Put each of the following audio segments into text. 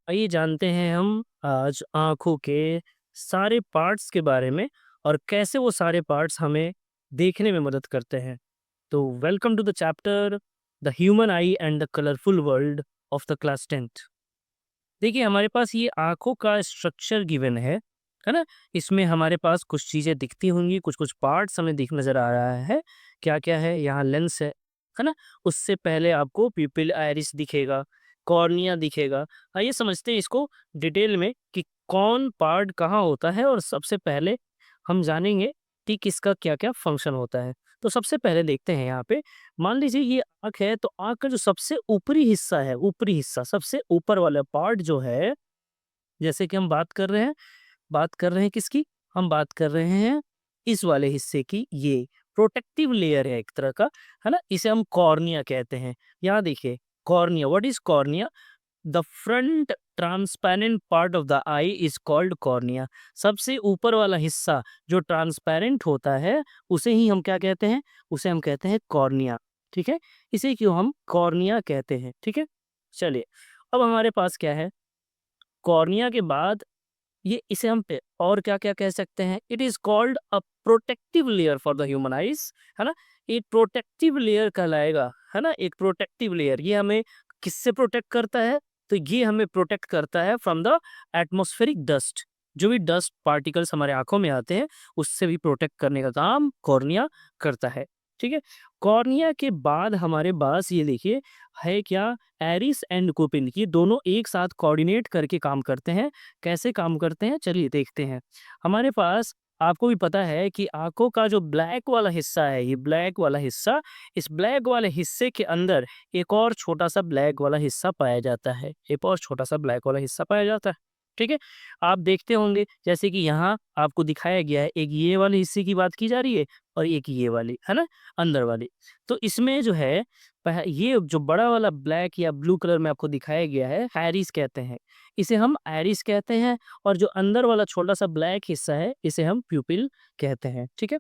आइए जानते हैं हम आज आँखों के सारे पार्ट्स के बारे में और कैसे वो सारे पार्ट्स हमें देखने में मदद करते हैं। तो welcome to the chapter the human eye and the colourful world of the class 10th। देखिए हमारे पास ये आँखों का स्ट्रक्चर गिवन है ना? इसमें हमारे पास कुछ चीज़ें दिखती होंगी, कुछ-कुछ पार्ट्स हमें दिख नज़र आ रहा है। क्या-क्या है? यहाँ लेंस है ना? उससे पहले आपको प्यूपिल आइरिस दिखेगा, कॉर्निया दिखेगा। आइए समझते हैं इसको डिटेल में कि कौन पार्ट कहाँ होता है और सबसे पहले हम जानेंगे कि किसका क्या-क्या फंक्शन होता है। तो सबसे पहले देखते हैं यहाँ पे, मान लीजिए ये आँख है, तो आँख का जो सबसे ऊपरी हिस्सा है, ऊपरी हिस्सा, सबसे ऊपर वाला पार्ट जो है, जैसे कि हम बात कर रहे हैं किसकी? हम बात कर रहे हैं इस वाले हिस्से की, ये प्रोटेक्टिव लेयर है एक तरह का, है ना? इसे हम कॉर्निया कहते हैं। यहाँ देखिए, cornea, what is cornea? The front transparent part of the I is called cornea. सबसे ऊपर वाला हिस्सा जो ट्रांसपेरेंट होता है, उसे ही हम क्या कहते हैं? उसे हम कहते हैं कॉर्निया। ठीक है, इसे क्यों हम कॉर्निया कहते हैं। ठीक है, चलिए अब हमारे पास क्या है, कॉर्निया के बाद ये इसे हम पे और क्या क्या कह सकते हैं? It is called a protective layer for the human eyes, है ना? ये प्रोटेक्टिव लेयर कहलाएगा, है ना? एक प्रोटेक्टिव लेयर, ये हमें किससे प्रोटेक्ट करता है? तो ये हमें प्रोटेक्ट करता है फ्रॉम द एटमॉस्फेरिक डस्ट। जो भी डस्ट पार्टिकल्स हमारे आंखों में आते हैं, उससे भी प्रोटेक्ट करने का काम कॉर्निया करता है। ठीक है, कॉर्निया के बाद हमारे पास ये देखिए है क्या, एरिस एंड कोपिन, ये दोनों एक साथ कोऑर्डिनेट करके काम करते हैं। कैसे काम करते हैं, चलिए देखते हैं। हमारे पास, आपको भी पता है कि आंखों का जो ब्लैक वाला हिस्सा है, ये ब्लैक वाला हिस्सा, इस ब्लैक वाले हिस्से के अंदर एक और छोटा सा ब्लैक वाला हिस्सा पाया जाता है, एक और छोटा सा ब्लैक वाला हिस्सा पाया जाता है। ठीक है, आप देखते होंगे जैसे कि यहाँ आपको दिखाया गया है, एक ये वाले हिस्से की बात की जा रही है और एक ये वाली, है ना, अंदर वाली। तो इसमें जो है ये जो बड़ा वाला ब्लैक या ब्लू कलर में आपको दिखाया गया है, आइरिस कहते हैं, इसे हम आइरिस कहते हैं। और जो अंदर वाला छोटा सा ब्लैक हिस्सा है, इसे हम प्यूपिल कहते हैं। ठीक है,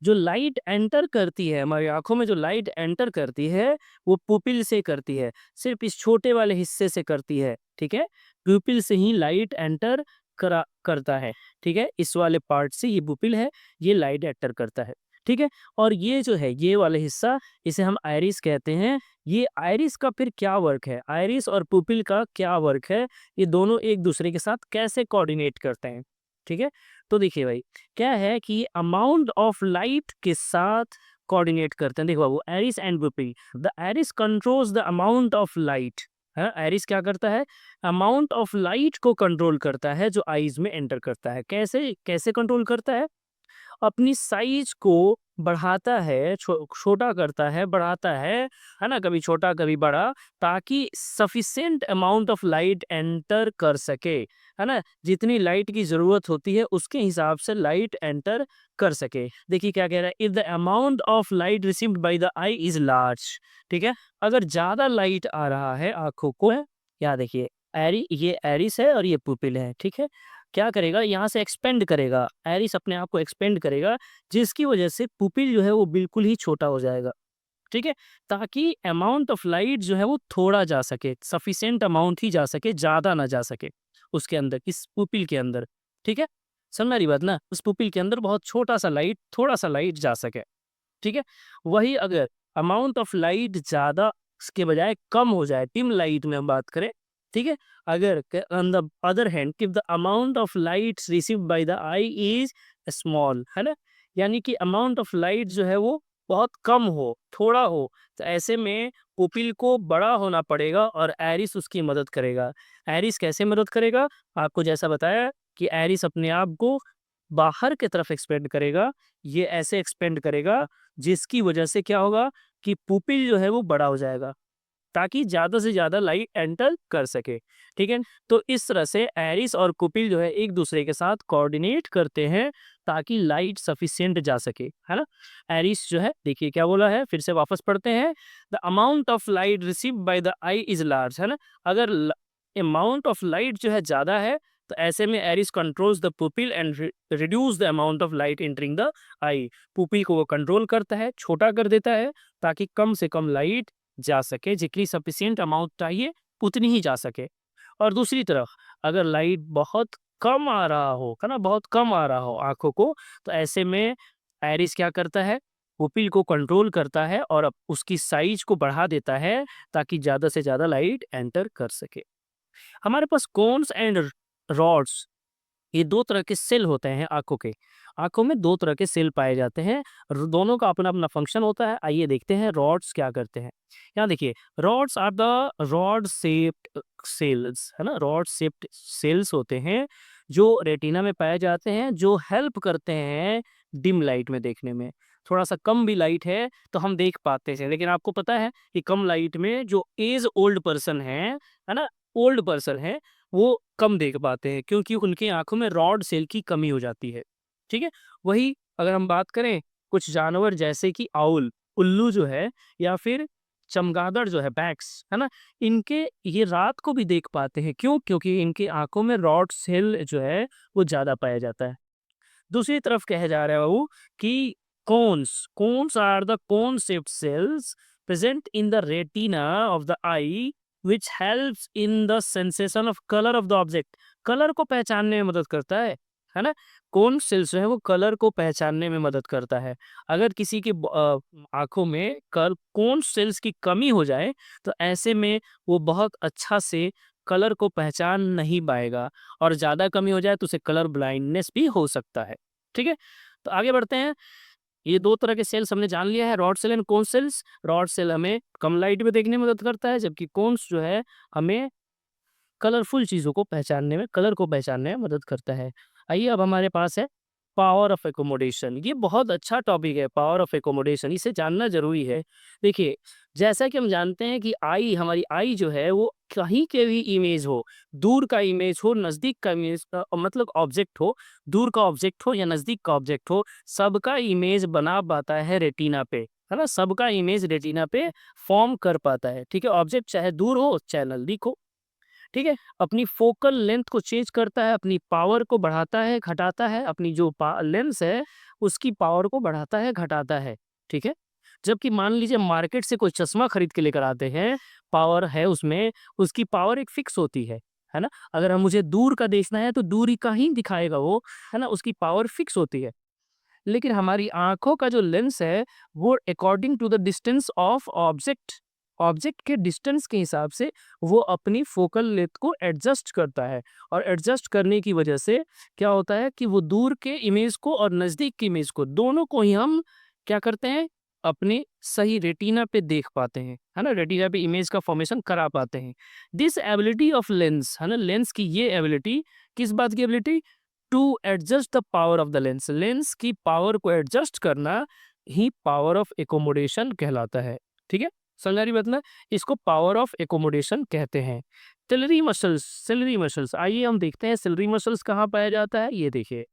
जो लाइट एंटर करती है हमारी आंखों में, जो लाइट एंटर करती है, वो पुपिल से करती है, सिर्फ इस छोटे वाले हिस्से से करती है। ठीक है, प्यूपिल से ही लाइट एंटर करा करता है। ठीक है, इस वाले पार्ट से, ये पुपिल है, ये लाइट एंटर करता है। ठीक है, और ये जो है, ये वाला हिस्सा, इसे हम आइरिस कहते हैं। ये आइरिस का फिर क्या वर्क है, आइरिस और पुपिल का क्या वर्क है, ये दोनों एक दूसरे के साथ कैसे कोऑर्डिनेट करते हैं? ठीक है, तो देखिए भाई, क्या है कि अमाउंट ऑफ लाइट के साथ कोऑर्डिनेट करते हैं। देखो बाबू, iris and pupil, the iris controls the amount of light, है, एरिस क्या करता है? अमाउंट ऑफ लाइट को कंट्रोल करता है जो आईज में एंटर करता है। कैसे कैसे कंट्रोल करता है? अपनी साइज को बढ़ाता है, छोटा करता है, बढ़ाता है ना? कभी छोटा कभी बड़ा, ताकि sufficient amount of light enter कर सके, है ना? जितनी लाइट की ज़रूरत होती है उसके हिसाब से लाइट एंटर कर सके। देखिए क्या कह रहा है, if the amount of light received by the I is large, ठीक है? अगर ज़्यादा लाइट आ रहा है आँखों को, यहाँ देखिए, ये एरिस है और ये पुपिल है, ठीक है? क्या करेगा, यहाँ से एक्सपेंड करेगा, एरिस अपने आप को एक्सपेंड करेगा, जिसकी वजह से पुपिल जो है वो बिल्कुल ही छोटा हो जाएगा। ठीक है, ताकि अमाउंट ऑफ लाइट जो है वो थोड़ा जा सके, सफिशिएंट अमाउंट ही जा सके, ज़्यादा ना जा सके उसके अंदर, इस पुपिल के अंदर। ठीक है, समझ में आ रही बात ना? उस पुपिल के अंदर बहुत छोटा सा लाइट, थोड़ा सा लाइट जा सके। ठीक है, वही अगर अमाउंट ऑफ लाइट ज़्यादा के बजाय कम हो जाए, डिम लाइट में हम बात करें, ठीक है, अगर on the other hand if the amount of light received by the I is small, है ना, यानी कि अमाउंट ऑफ लाइट जो है वो बहुत कम हो, थोड़ा हो, तो ऐसे में पुपिल को बड़ा होना पड़ेगा और एरिस उसकी मदद करेगा। एरिस कैसे मदद करेगा? आपको जैसा बताया कि एरिस अपने आप को बाहर की तरफ एक्सपेंड करेगा, ये ऐसे एक्सपेंड करेगा जिसकी वजह से क्या होगा कि पुपिल जो है वो बड़ा हो जाएगा, ताकि ज़्यादा से ज़्यादा लाइट एंटर कर सके। ठीक है? तो इस तरह से एरिस और पुपिल जो है एक दूसरे के साथ कोऑर्डिनेट करते हैं, ताकि लाइट सफिशिएंट जा सके, है ना? एरिस जो है, देखिए क्या बोला है, फिर से वापस पढ़ते हैं। The amount of light received by the I is large, है ना? अगर अमाउंट ऑफ लाइट जो है ज़्यादा है, तो ऐसे में iris controls the pupil and reduce the amount of light entering the eye. Pupil को वो कंट्रोल करता है, छोटा कर देता है, ताकि कम से कम लाइट जा सके, जितनी सफिशिएंट अमाउंट चाहिए उतनी ही जा सके। और दूसरी तरफ अगर लाइट बहुत कम आ रहा हो, है ना, बहुत कम आ रहा हो आँखों को, तो ऐसे में आइरिस क्या करता है, पुपिल को कंट्रोल करता है और उसकी साइज़ को बढ़ा देता है ताकि ज़्यादा से ज़्यादा लाइट एंटर कर सके। हमारे पास कोन्स एंड रॉड्स, ये 2 तरह के सेल होते हैं आँखों के। आँखों में 2 तरह के सेल पाए जाते हैं। दोनों का अपना-अपना फंक्शन होता है। आइए देखते हैं रॉड्स क्या करते हैं। यहाँ देखिए, rods are the rod shaped cells, है ना? रॉड शेप्ड सेल्स होते हैं जो रेटिना में पाए जाते हैं, जो हेल्प करते हैं डिम लाइट में देखने में। थोड़ा-सा कम भी लाइट है तो हम देख पाते हैं। लेकिन आपको पता है कि कम लाइट में जो एज ओल्ड पर्सन है ना? ओल्ड पर्सन है, वो कम देख पाते हैं क्योंकि उनकी आँखों में रॉड सेल की कमी हो जाती है, ठीक है? वही अगर हम बात करें कुछ जानवर जैसे कि आउल, उल्लू जो है या फिर चमगादड़ जो है बैक्स, है ना? इनके ये रात को भी देख पाते हैं, क्यों? क्योंकि इनकी आँखों में रॉड सेल जो है वो ज़्यादा पाया जाता है। दूसरी तरफ कहा जा रहा है वो कि cones are the cone shaped cells present in the retina of the eye which helps in the sensation of colour of the object. Colour को पहचानने में मदद करता है ना? कोन सेल्स जो है वो कलर को पहचानने में मदद करता है। अगर किसी की आंखों में कल कोन सेल्स की कमी हो जाए तो ऐसे में वो बहुत अच्छा से कलर को पहचान नहीं पाएगा और ज़्यादा कमी हो जाए तो उसे कलर ब्लाइंडनेस भी हो सकता है। ठीक है? तो आगे बढ़ते हैं। ये 2 तरह के सेल्स हमने जान लिया है, rod cell and cone cells. Rod cell हमें कम लाइट में देखने में मदद करता है, जबकि कोन्स जो है हमें कलरफुल चीज़ों को पहचानने में, कलर को पहचानने में मदद करता है। आइए अब हमारे पास है पावर ऑफ एकोमोडेशन। ये बहुत अच्छा टॉपिक है, पावर ऑफ एकोमोडेशन, इसे जानना ज़रूरी है। देखिए, जैसा कि हम जानते हैं कि हमारी आई जो है वो कहीं के भी इमेज हो, दूर का इमेज हो, नज़दीक का इमेज मतलब ऑब्जेक्ट हो, दूर का ऑब्जेक्ट हो या नज़दीक का ऑब्जेक्ट हो, सबका इमेज बना पाता है रेटिना पे, है ना? सबका इमेज रेटिना पे फ़ॉर्म कर पाता है, ठीक है? ऑब्जेक्ट चाहे दूर हो, चाहे नज़दीक हो। ठीक है? अपनी फोकल लेंथ को चेंज करता है, अपनी पावर को बढ़ाता है, घटाता है, अपनी जो लेंस है, उसकी पावर को बढ़ाता है, घटाता है, ठीक है? जबकि मान लीजिए मार्केट से कोई चश्मा खरीद के लेकर आते हैं, पावर है उसमें, उसकी पावर एक फिक्स होती है ना? अगर हम मुझे दूर का देखना है, तो दूरी का ही दिखाएगा वो, है ना? उसकी पावर फिक्स होती है। लेकिन हमारी आँखों का जो लेंस है, वो according to the distance of object, object के डिस्टेंस के हिसाब से वो अपनी फोकल लेंथ को एडजस्ट करता है और एडजस्ट करने की वजह से क्या होता है कि वो दूर के इमेज को और नज़दीक की इमेज को, दोनों को ही हम क्या करते हैं, अपने सही रेटिना पे देख पाते हैं, है ना? रेटिना पे इमेज का फॉर्मेशन करा पाते हैं। दिस एबिलिटी ऑफ लेंस, है ना? लेंस की ये एबिलिटी, किस बात की ability? To adjust the power of the lens, lens की पावर को एडजस्ट करना ही पावर ऑफ एकोमोडेशन कहलाता है, ठीक है? समझ आ रही बात ना? इसको पावर ऑफ एकोमोडेशन कहते हैं। सिलरी मसल्स, आइए हम देखते हैं सिलरी मसल्स कहाँ पाया जाता है। ये देखिए,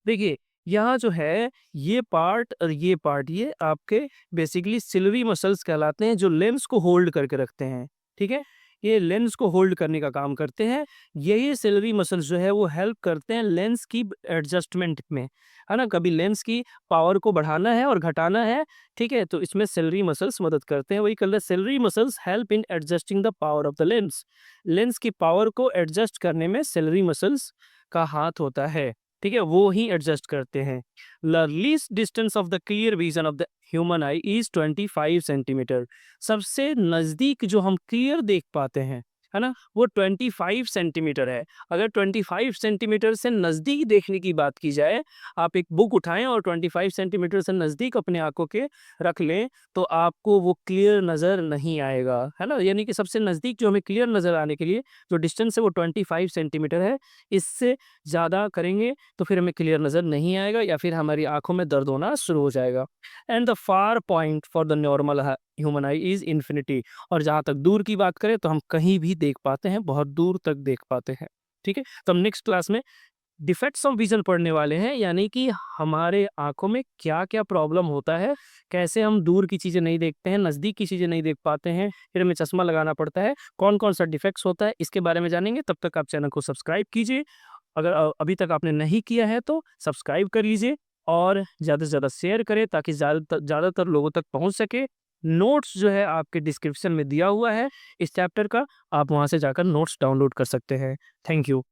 देखिए यहाँ जो है ये पार्ट और ये पार्ट, ये आपके बेसिकली सिलरी मसल्स कहलाते हैं जो लेंस को होल्ड करके रखते हैं, ठीक है? ये लेंस को होल्ड करने का काम करते हैं। यही सिलरी मसल्स जो है वो हेल्प करते हैं लेंस की एडजस्टमेंट में, है ना? कभी लेंस की पावर को बढ़ाना है और घटाना है, ठीक है? तो इसमें सिलरी मसल्स मदद करते हैं। वही colour ciliary muscles help in adjusting the power of the lens. Lens की पावर को एडजस्ट करने में सिलरी मसल्स का हाथ होता है, ठीक है? वो ही एडजस्ट करते हैं। The least distance of the clear vision of the human I is 25 centimetre. सबसे नज़दीक जो हम क्लियर देख पाते हैं, है ना? वो 25 सेंटीमीटर है। अगर 25 सेंटीमीटर से नज़दीक देखने की बात की जाए, आप एक बुक उठाएँ और 25 सेंटीमीटर से नज़दीक अपने आँखों के रख लें, तो आपको वो क्लियर नज़र नहीं आएगा, है ना? यानी कि सबसे नज़दीक जो हमें क्लियर नज़र आने के लिए जो डिस्टेंस है वो 25 सेंटीमीटर है। इससे ज़्यादा करेंगे तो फिर हमें क्लियर नज़र नहीं आएगा या फिर हमारी आँखों में दर्द होना शुरू हो जाएगा। And the far point for the normal human I is infinity. और जहाँ तक दूर की बात करें तो हम कहीं भी देख पाते हैं, बहुत दूर तक देख पाते हैं, ठीक है? तो हम नेक्स्ट क्लास में डिफेक्ट्स ऑफ विज़न पढ़ने वाले हैं, यानी कि हमारे आँखों में क्या-क्या प्रॉब्लम होता है, कैसे हम दूर की चीज़ें नहीं देखते हैं, नज़दीक की चीज़ें नहीं देख पाते हैं, फिर हमें चश्मा लगाना पड़ता है, कौन-कौन सा डिफेक्ट्स होता है, इसके बारे में जानेंगे। तब तक आप चैनल को सब्सक्राइब कीजिए। अगर अभी तक आपने नहीं किया है तो सब्सक्राइब कर लीजिए और ज़्यादा से ज़्यादा शेयर करें ताकि ज़्यादातर लोगों तक पहुँच सके। नोट्स जो है आपके डिस्क्रिप्शन में दिया हुआ है इस चैप्टर का, आप वहाँ से जाकर नोट्स डाउनलोड कर सकते हैं। Thank you.